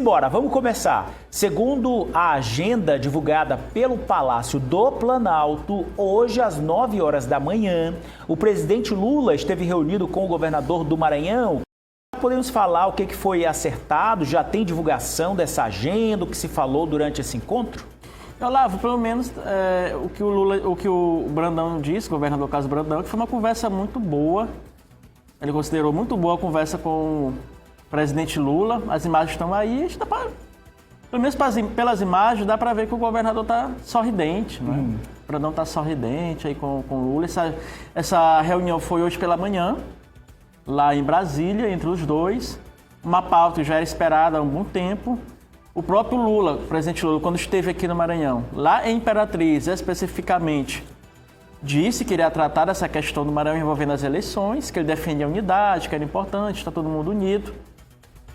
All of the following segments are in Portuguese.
Simbora, vamos começar. Segundo a agenda divulgada pelo Palácio do Planalto, hoje às 9 horas da manhã, o presidente Lula esteve reunido com o governador do Maranhão. Podemos falar o que foi acertado? Já tem divulgação dessa agenda, o que se falou durante esse encontro? Olavo, pelo menos o que o Brandão disse, o governador Carlos Brandão, que foi uma conversa muito boa. Ele considerou muito boa a conversa com o presidente Lula. As imagens estão aí, pelo menos pelas imagens, dá para ver que o governador está sorridente, né? O Brandão está sorridente aí com o Lula. Essa reunião foi hoje pela manhã, lá em Brasília, entre os dois. Uma pauta que já era esperada há algum tempo. O próprio Lula, o presidente Lula, quando esteve aqui no Maranhão, lá em Imperatriz, especificamente, disse que iria tratar dessa questão do Maranhão envolvendo as eleições, que ele defendia a unidade, que era importante, está todo mundo unido,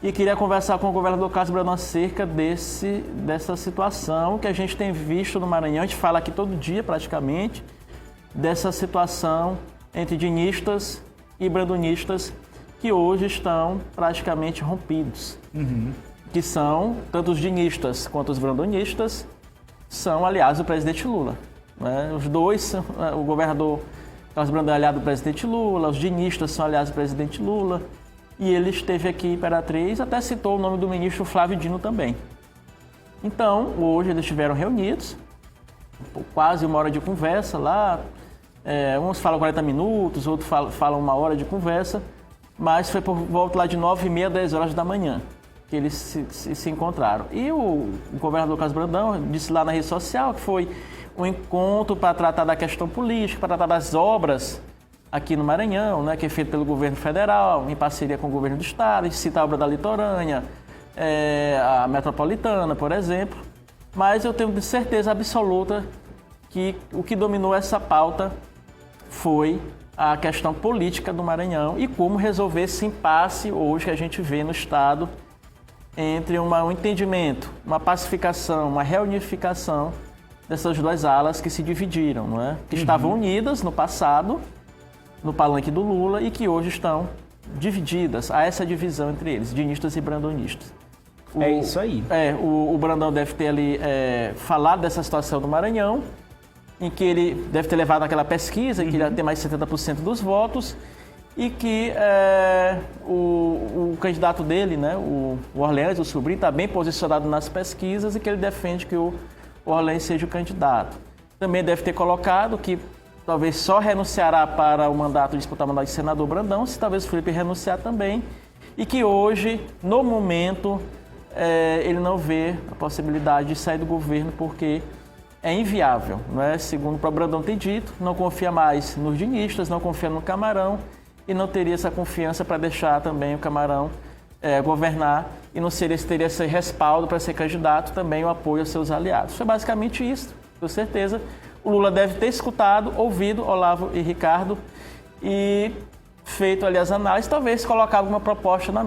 e queria conversar com o governador Carlos Brandão acerca dessa situação que a gente tem visto no Maranhão. A gente fala aqui todo dia, praticamente, dessa situação entre dinistas e brandonistas que hoje estão praticamente rompidos. Que são, tanto os dinistas quanto os brandonistas, são aliados do presidente Lula. Né? Os dois, o governador Carlos Brandão é aliado do presidente Lula, os dinistas são aliados do presidente Lula, e ele esteve aqui em Imperatriz, até citou o nome do ministro Flávio Dino também. Então, hoje eles estiveram reunidos, quase uma hora de conversa lá, uns falam 40 minutos, outros falam uma hora de conversa, mas foi por volta lá de 9h30, 10 horas da manhã que eles se encontraram. E o governador Carlos Brandão disse lá na rede social que foi um encontro para tratar da questão política, para tratar das obras aqui no Maranhão, né, que é feito pelo governo federal, em parceria com o governo do estado. A gente cita a obra da litorânea, a metropolitana, por exemplo. Mas eu tenho certeza absoluta que o que dominou essa pauta foi a questão política do Maranhão e como resolver esse impasse hoje que a gente vê no estado entre um entendimento, uma pacificação, uma reunificação dessas duas alas que se dividiram, não é? Que estavam unidas no passado, no palanque do Lula, e que hoje estão divididas. Há essa divisão entre eles, dinistas e brandonistas. É isso aí. O Brandão deve ter ali falado dessa situação do Maranhão, em que ele deve ter levado aquela pesquisa, que ele ia ter mais de 70% dos votos, e que o candidato dele, né, o Orlens, o sobrinho, está bem posicionado nas pesquisas e que ele defende que o Orlens seja o candidato. Também deve ter colocado que talvez só renunciará para o mandato, disputar o mandato de senador Brandão, se talvez o Felipe renunciar também, e que hoje, no momento, ele não vê a possibilidade de sair do governo porque é inviável, não é? Segundo o próprio Brandão tem dito, não confia mais nos dinistas, não confia no Camarão, e não teria essa confiança para deixar também o Camarão governar e não teria esse respaldo para ser candidato, também o apoio aos seus aliados. Foi basicamente isso, com certeza. O Lula deve ter escutado, ouvido Olavo e Ricardo e feito ali as análises, talvez colocar alguma proposta na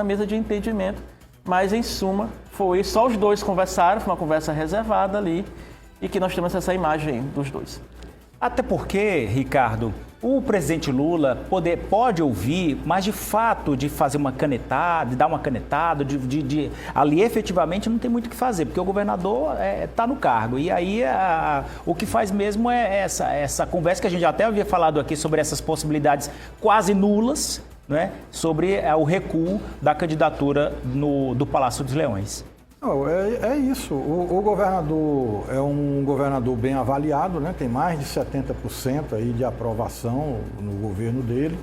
mesa, de entendimento, mas em suma foi só os dois conversaram, foi uma conversa reservada ali e que nós temos essa imagem dos dois. Até porque, Ricardo, o presidente Lula pode ouvir, mas de fato de fazer uma canetada, de dar uma canetada, ali efetivamente não tem muito o que fazer, porque o governador está no cargo. E aí o que faz mesmo é essa conversa que a gente até havia falado aqui sobre essas possibilidades quase nulas, né, sobre o recuo da candidatura do Palácio dos Leões. Não, é isso. O governador é um governador bem avaliado, né? Tem mais de 70% aí de aprovação no governo dele.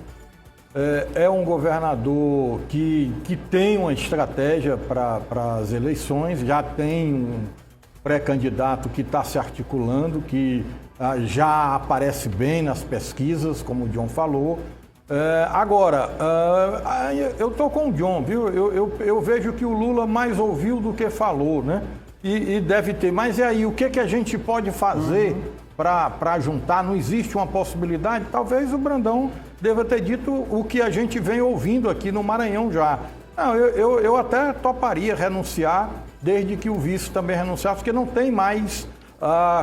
É um governador que tem uma estratégia para as eleições, já tem um pré-candidato que está se articulando, que já aparece bem nas pesquisas, como o John falou. Agora, eu estou com o John, viu? Eu vejo que o Lula mais ouviu do que falou, né? E deve ter. Mas e aí, o que a gente pode fazer para juntar? Não existe uma possibilidade? Talvez o Brandão deva ter dito o que a gente vem ouvindo aqui no Maranhão já. Não, eu até toparia renunciar, desde que o vice também renunciasse, porque não tem mais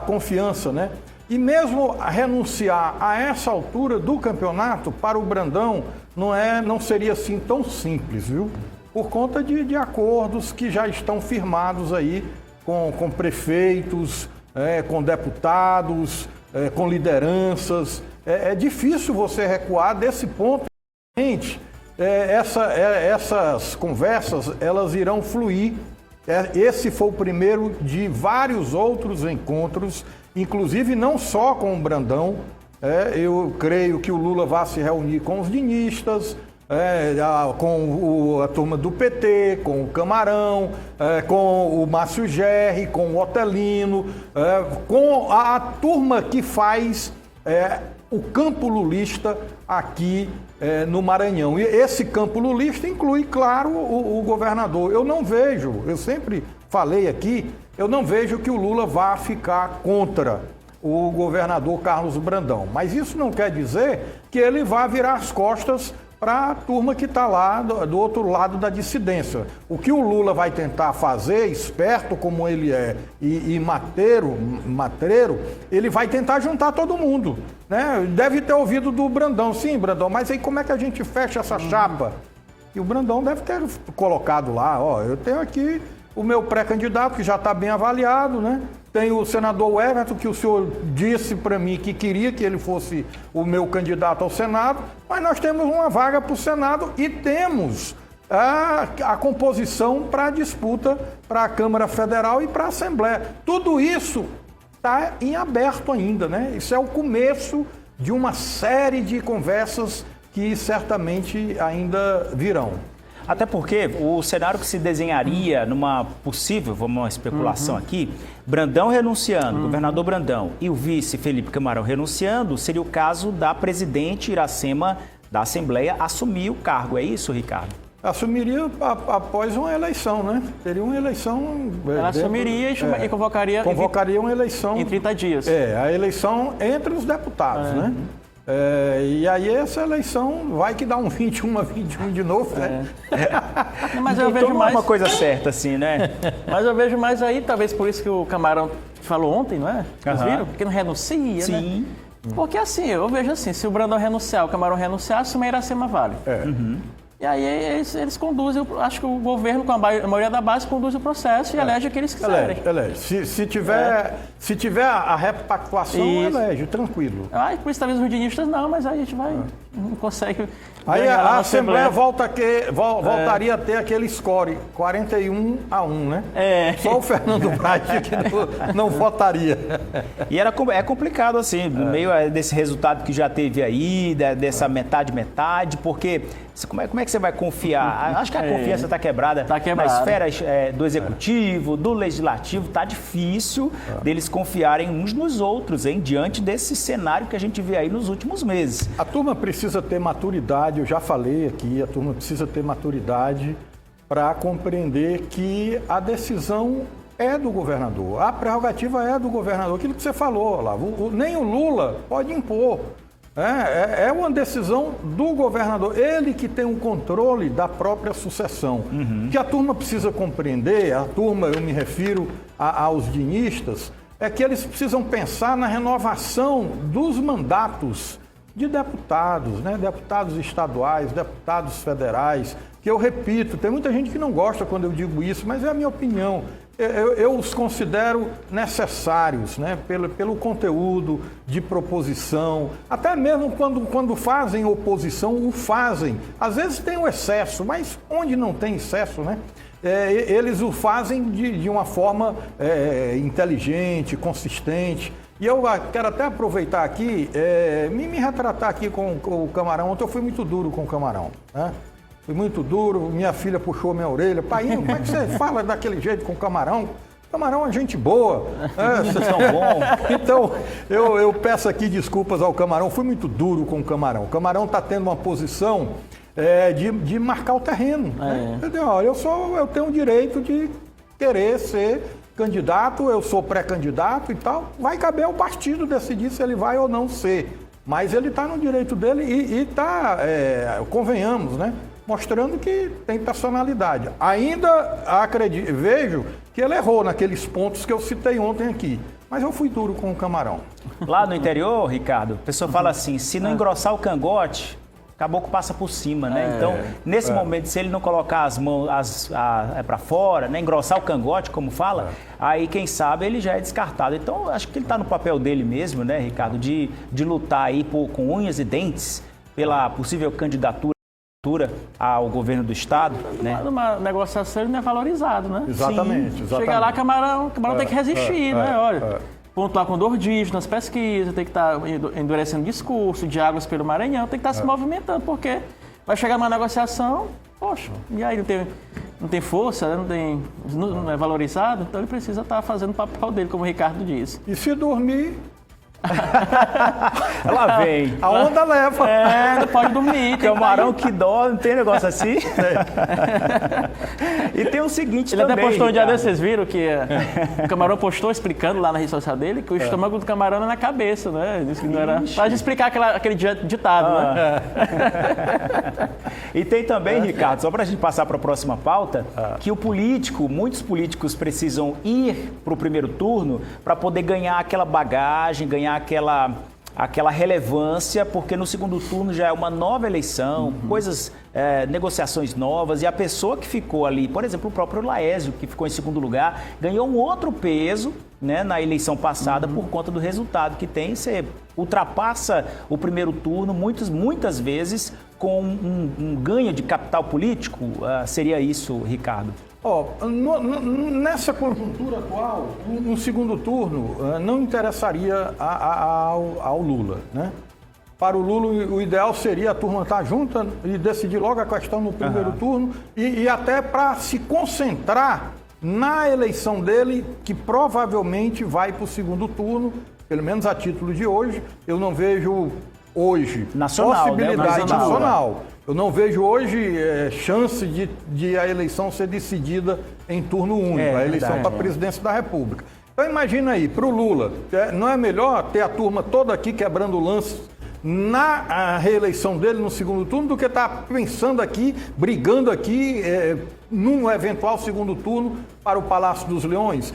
confiança, né? E mesmo renunciar a essa altura do campeonato, para o Brandão, não seria assim tão simples, viu? por conta de acordos que já estão firmados aí com prefeitos, com deputados, com lideranças. É difícil você recuar desse ponto. Essas conversas, elas irão fluir. Esse foi o primeiro de vários outros encontros, inclusive não só com o Brandão. Eu creio que o Lula vai se reunir com os dinistas, com a turma do PT, com o Camarão, com o Márcio Gerri, com o Otelino, com a turma que faz o campo lulista aqui no Maranhão. E esse campo lulista inclui, claro, o governador. Eu sempre falei aqui, eu não vejo que o Lula vá ficar contra o governador Carlos Brandão. Mas isso não quer dizer que ele vá virar as costas para a turma que está lá do outro lado da dissidência. O que o Lula vai tentar fazer, esperto como ele é e matreiro, ele vai tentar juntar todo mundo, né? Deve ter ouvido do Brandão, sim, Brandão, mas aí como é que a gente fecha essa chapa? E o Brandão deve ter colocado lá, eu tenho aqui o meu pré-candidato que já está bem avaliado, né? Tem o senador Everton, que o senhor disse para mim que queria que ele fosse o meu candidato ao Senado, mas nós temos uma vaga para o Senado e temos a composição para a disputa para a Câmara Federal e para a Assembleia. Tudo isso está em aberto ainda, né? Isso é o começo de uma série de conversas que certamente ainda virão. Até porque o cenário que se desenharia numa possível, uma especulação aqui, Brandão renunciando, governador Brandão, e o vice Felipe Camarão renunciando, seria o caso da presidente Iracema da Assembleia assumir o cargo. É isso, Ricardo? Assumiria após uma eleição, né? Teria uma eleição... Ela assumiria e convocaria uma eleição... Em 30 dias. A eleição entre os deputados, né? E aí essa eleição vai que dá um 21 a 21 de novo, né? Mas eu vejo mais uma coisa certa assim, né? Mas eu vejo mais aí, talvez por isso que o Camarão falou ontem, não é? Vocês viram? Porque não renuncia, Sim. Né? Porque assim, eu vejo assim, se o Brandão renunciar, o Camarão renunciar, assume a Iracema Vale. E aí eles conduzem, acho que o governo, com a maioria da base, conduz o processo e elege o que eles quiserem. Elege. Se tiver a repactuação, elege, tranquilo. Por isso talvez os rudinistas não, mas aí a gente não consegue... Aí a Assembleia voltaria a ter aquele score, 41 a 1, né? Só o Fernando Braz que não votaria. E é complicado, assim, no meio desse resultado que já teve aí, dessa metade, porque como é que você vai confiar? Acho que a confiança está quebrada na esfera do Executivo, do Legislativo, está difícil deles confiarem uns nos outros, diante desse cenário que a gente vê aí nos últimos meses. A turma precisa ter maturidade, eu já falei aqui, a turma precisa ter maturidade para compreender que a decisão é do governador, a prerrogativa é do governador, aquilo que você falou lá, nem o Lula pode impor. É uma decisão do governador, ele que tem o controle da própria sucessão. O que a turma precisa compreender, eu me refiro aos dinistas, é que eles precisam pensar na renovação dos mandatos de deputados, né? Deputados estaduais, deputados federais, que eu repito, tem muita gente que não gosta quando eu digo isso, mas é a minha opinião. Eu os considero necessários, né? Pelo conteúdo de proposição, até mesmo quando fazem oposição, o fazem. Às vezes tem o excesso, mas onde não tem excesso, né? Eles o fazem de uma forma inteligente, consistente. E eu quero até aproveitar aqui, me retratar aqui com o Camarão. Ontem eu fui muito duro com o Camarão, né? Fui muito duro, minha filha puxou minha orelha. Pai, como é que você fala daquele jeito com o Camarão? Camarão é gente boa. Tão bom. Então, eu peço aqui desculpas ao Camarão. Fui muito duro com o Camarão. O Camarão está tendo uma posição de marcar o terreno. Né? Olha, eu tenho o direito de querer ser candidato, eu sou pré-candidato e tal. Vai caber ao partido decidir se ele vai ou não ser. Mas ele está no direito dele e está, convenhamos, né? Mostrando que tem personalidade. Ainda vejo que ele errou naqueles pontos que eu citei ontem aqui. Mas eu fui duro com o Camarão. Lá no interior, Ricardo, a pessoa fala assim, se não engrossar o cangote caboclo passa por cima, né? Então, nesse momento, se ele não colocar as mãos para fora, né? Engrossar o cangote, como fala, aí, quem sabe, ele já é descartado. Então, acho que ele está no papel dele mesmo, né, Ricardo, de lutar aí com unhas e dentes pela possível candidatura ao governo do Estado, né? Numa negociação ele não é valorizado, né? Exatamente. Chega lá, Camarão tem que resistir, né? Olha, pontuar com dor dígito nas pesquisas, tem que estar endurecendo discurso, diálogos pelo Maranhão, tem que estar se movimentando, porque vai chegar uma negociação, poxa, e aí não tem força, né? não é valorizado, então ele precisa estar fazendo o papel dele, como o Ricardo disse. E se dormir, Ela vem. a onda leva. Não pode dormir. Camarão que dorme, não tem negócio assim? E tem o seguinte Ele também, até postou um dia Ricardo. desses, vocês viram que o Camarão postou explicando lá na rede social dele que o estômago do camarão é na cabeça, né? Ele disse que não era... Pode explicar aquele ditado, né? E tem também, Ricardo, só para a gente passar para a próxima pauta, que muitos políticos precisam ir para o primeiro turno para poder ganhar aquela bagagem, ganhar aquela relevância, porque no segundo turno já é uma nova eleição, negociações novas, e a pessoa que ficou ali, por exemplo, o próprio Laésio, que ficou em segundo lugar, ganhou um outro peso, né, na eleição passada por conta do resultado que tem. Você ultrapassa o primeiro turno muitas vezes com um ganho de capital político. Seria isso, Ricardo? Nessa conjuntura atual, um segundo turno não interessaria ao Lula, né? Para o Lula, o ideal seria a turma estar junta e decidir logo a questão no primeiro turno e até para se concentrar na eleição dele, que provavelmente vai para o segundo turno, pelo menos a título de hoje. Eu não vejo hoje possibilidade nacional. Eu não vejo hoje chance de a eleição ser decidida em turno único, a eleição para a presidência da República. Então imagina aí, para o Lula, não é melhor ter a turma toda aqui quebrando lances na reeleição dele no segundo turno do que estar pensando aqui, brigando aqui num eventual segundo turno para o Palácio dos Leões?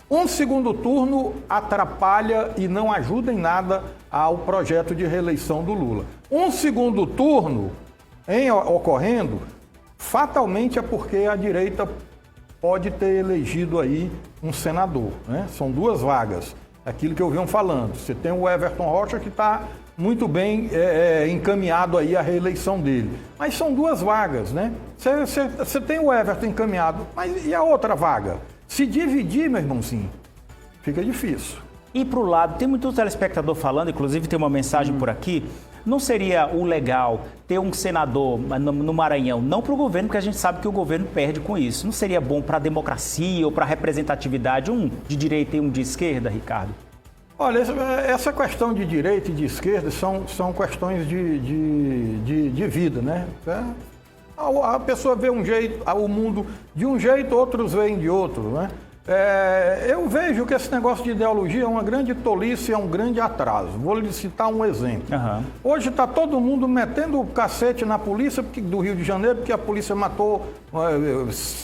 Um segundo turno atrapalha e não ajuda em nada ao projeto de reeleição do Lula. Um segundo turno ocorrendo, fatalmente é porque a direita pode ter elegido aí um senador, né? São duas vagas, aquilo que eu venho falando. Você tem o Everton Rocha, que está muito bem encaminhado aí a reeleição dele. Mas são duas vagas, né? Você tem o Everton encaminhado, mas e a outra vaga? Se dividir, meu irmãozinho, fica difícil. E para o lado, tem muito telespectador falando, inclusive tem uma mensagem por aqui, não seria o legal ter um senador no Maranhão, não para o governo, porque a gente sabe que o governo perde com isso. Não seria bom para a democracia ou para a representatividade, um de direita e um de esquerda, Ricardo? Olha, essa questão de direita e de esquerda são questões de vida, né? A pessoa vê um jeito, o mundo de um jeito, outros veem de outro, né? Eu vejo que esse negócio de ideologia é uma grande tolice, é um grande atraso. Vou lhe citar um exemplo. Hoje está todo mundo metendo o cacete na polícia do Rio de Janeiro, porque a polícia matou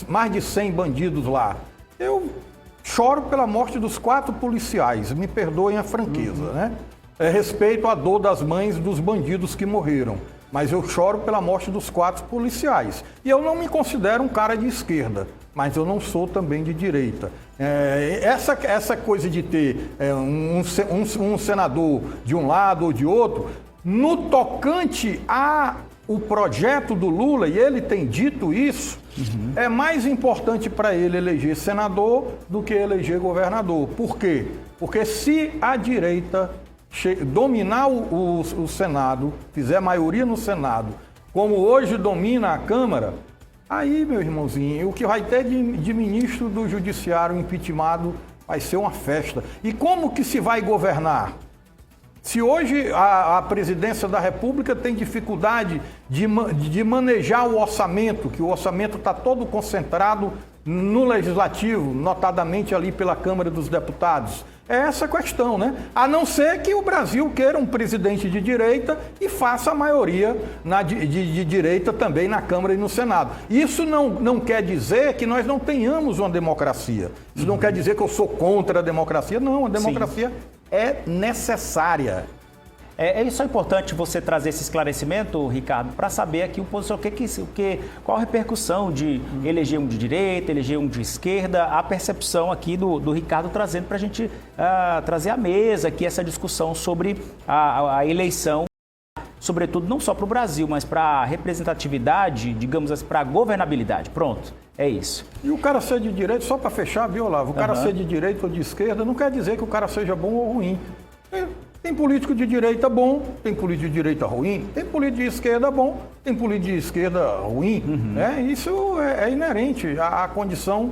mais de 100 bandidos lá. Eu choro pela morte dos 4 policiais, me perdoem a franqueza, né? Respeito a dor das mães dos bandidos que morreram, mas eu choro pela morte dos 4 policiais. E eu não me considero um cara de esquerda, mas eu não sou também de direita. Essa coisa de ter um senador de um lado ou de outro, no tocante ao projeto do Lula, e ele tem dito isso, é mais importante para ele eleger senador do que eleger governador. Por quê? Porque se a direita dominar o Senado, fizer maioria no Senado, como hoje domina a Câmara, aí, meu irmãozinho, o que vai ter de ministro do Judiciário impeachmentado vai ser uma festa. E como que se vai governar? Se hoje a presidência da República tem dificuldade de manejar o orçamento, que o orçamento está todo concentrado no Legislativo, notadamente ali pela Câmara dos Deputados, é essa a questão, né? A não ser que o Brasil queira um presidente de direita e faça a maioria de direita também na Câmara e no Senado. Isso não quer dizer que nós não tenhamos uma democracia. Isso não quer dizer que eu sou contra a democracia. Não, a democracia é necessária. Isso é importante você trazer esse esclarecimento, Ricardo, para saber aqui qual a repercussão de eleger um de direita, eleger um de esquerda, a percepção aqui do Ricardo trazendo para a gente trazer à mesa aqui essa discussão sobre a eleição, sobretudo não só para o Brasil, mas para a representatividade, digamos assim, para a governabilidade. Pronto, é isso. E o cara ser de direita, só para fechar, viu, Olavo? O cara ser de direita ou de esquerda não quer dizer que o cara seja bom ou ruim. Tem político de direita bom, tem político de direita ruim, tem político de esquerda bom, tem político de esquerda ruim. Isso é inerente à condição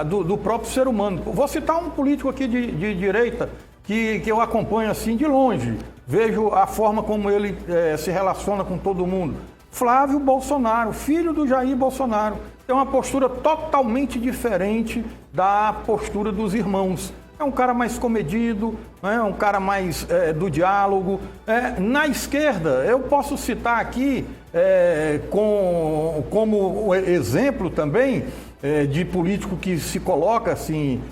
do próprio ser humano. Vou citar um político aqui de direita que eu acompanho assim de longe, vejo a forma como ele se relaciona com todo mundo. Flávio Bolsonaro, filho do Jair Bolsonaro, tem uma postura totalmente diferente da postura dos irmãos. É um cara mais comedido, né? Um cara mais do diálogo. Na esquerda, eu posso citar aqui como exemplo também de político que se coloca assim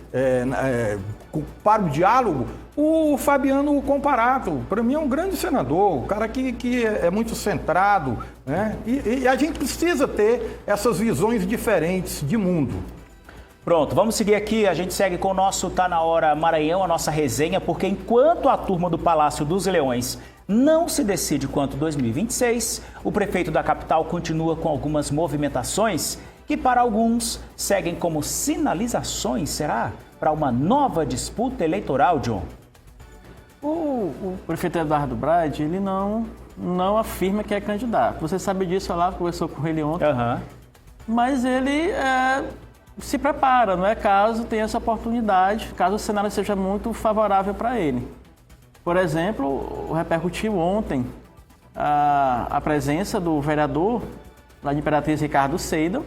para o diálogo, o Fabiano Comparato. Para mim é um grande senador, um cara que é muito centrado, né? E a gente precisa ter essas visões diferentes de mundo. Pronto, vamos seguir aqui, a gente segue com o nosso Tá Na Hora Maranhão, a nossa resenha, porque enquanto a turma do Palácio dos Leões não se decide quanto 2026, o prefeito da capital continua com algumas movimentações que para alguns seguem como sinalizações, será? Para uma nova disputa eleitoral, John? O prefeito Eduardo Braide, ele não afirma que é candidato. Você sabe disso, Olavo conversou com ele ontem, mas ele se prepara, não é? Caso tenha essa oportunidade, caso o cenário seja muito favorável para ele. Por exemplo, repercutiu ontem a presença do vereador lá de Imperatriz, Ricardo Seidel,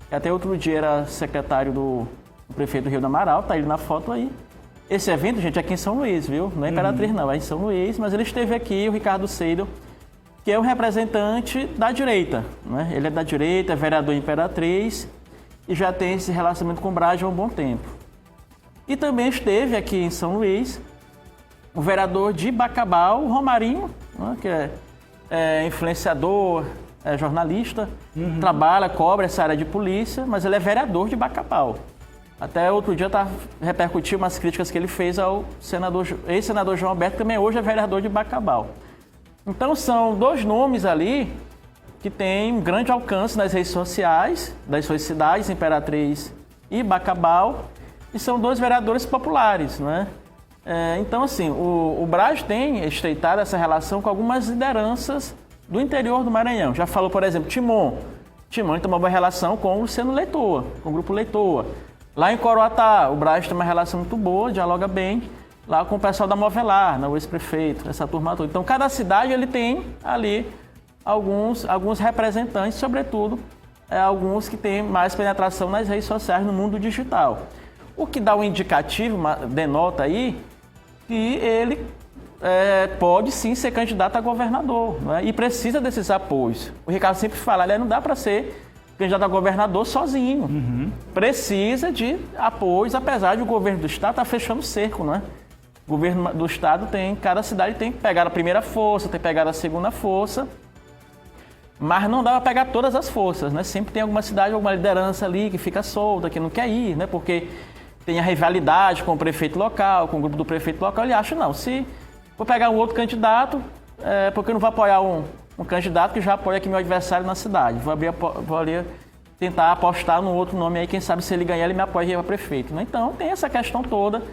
que até outro dia era secretário do prefeito do Rio do Amaral, tá ele na foto aí. Esse evento, gente, é aqui em São Luís, viu? Não é Imperatriz não, é em São Luís, mas ele esteve aqui, o Ricardo Seidel, que é o representante da direita, né? Ele é da direita, é vereador em Imperatriz, e já tem esse relacionamento com o Braide há um bom tempo. E também esteve aqui em São Luís o vereador de Bacabal, o Romarinho, né, que é influenciador, é jornalista, trabalha, cobre essa área de polícia, mas ele é vereador de Bacabal. Até outro dia repercutiu umas críticas que ele fez ao ex-senador João Alberto, que também hoje é vereador de Bacabal. Então são dois nomes ali que tem um grande alcance nas redes sociais, das suas cidades, Imperatriz e Bacabal, e são dois vereadores populares, né? Então, assim, o Braide tem estreitado essa relação com algumas lideranças do interior do Maranhão. Já falou, por exemplo, Timon tem uma boa relação com o Luciano Leitoa, com o Grupo Leitoa. Lá em Coroatá, o Braide tem uma relação muito boa, dialoga bem, lá com o pessoal da Movelar, o ex-prefeito, essa turma toda. Então, cada cidade ele tem ali alguns representantes, sobretudo alguns que têm mais penetração nas redes sociais no mundo digital. O que dá um indicativo, denota aí, que ele pode sim ser candidato a governador, né? E precisa desses apoios. O Ricardo sempre fala, não dá para ser candidato a governador sozinho. Precisa de apoios, apesar de o governo do estado estar fechando o cerco, né? O governo do estado cada cidade tem que pegar a primeira força, tem que pegar a segunda força, mas não dá para pegar todas as forças, né? Sempre tem alguma cidade, alguma liderança ali que fica solta, que não quer ir, né? Porque tem a rivalidade com o prefeito local, com o grupo do prefeito local. Ele acha, não, se vou pegar um outro candidato, porque eu não vou apoiar um candidato que já apoia aqui meu adversário na cidade. Vou ali tentar apostar no outro nome aí, quem sabe se ele ganhar, ele me apoia para prefeito, né? Então tem essa questão toda.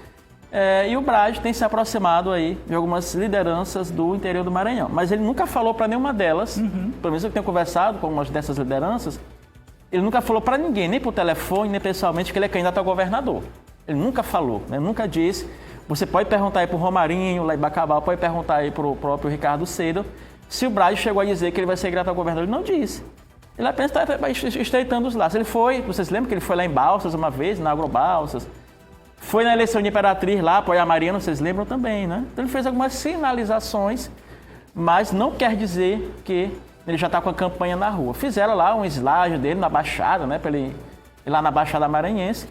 E o Braide tem se aproximado aí de algumas lideranças do interior do Maranhão. Mas ele nunca falou para nenhuma delas, pelo menos eu tenho conversado com algumas dessas lideranças, ele nunca falou para ninguém, nem por telefone, nem pessoalmente, que ele é candidato a governador. Ele nunca falou, né? Nunca disse. Você pode perguntar aí para o Romarinho, lá em Bacabal, pode perguntar aí para o próprio Ricardo Seidel, se o Braide chegou a dizer que ele vai ser candidato a governador. Ele não disse. Ele apenas está estreitando os laços. Ele foi, vocês lembram que ele foi lá em Balsas uma vez, na Agrobalsas, foi na eleição de Imperatriz lá, apoiar a Mariana, vocês lembram também, né? Então ele fez algumas sinalizações, mas não quer dizer que ele já está com a campanha na rua. Fizeram lá um slide dele na Baixada, né? Para ele ir lá na Baixada Maranhense.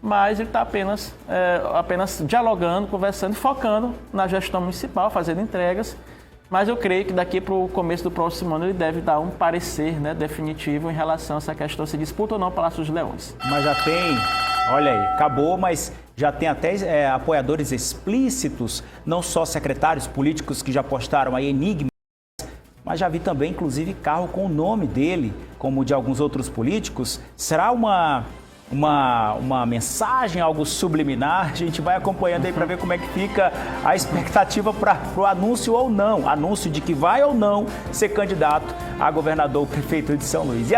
mas ele está apenas dialogando, conversando, focando na gestão municipal, fazendo entregas. Mas eu creio que daqui para o começo do próximo ano ele deve dar um parecer, né, definitivo em relação a essa questão se disputa ou não o Palácio dos Leões. Mas já tem, olha aí, acabou, mas já tem até apoiadores explícitos, não só secretários políticos que já postaram aí enigmas, mas já vi também, inclusive, carro com o nome dele, como de alguns outros políticos. Será uma mensagem, algo subliminar? A gente vai acompanhando aí para ver como é que fica a expectativa para o anúncio ou não, anúncio de que vai ou não ser candidato a governador ou prefeito de São Luís.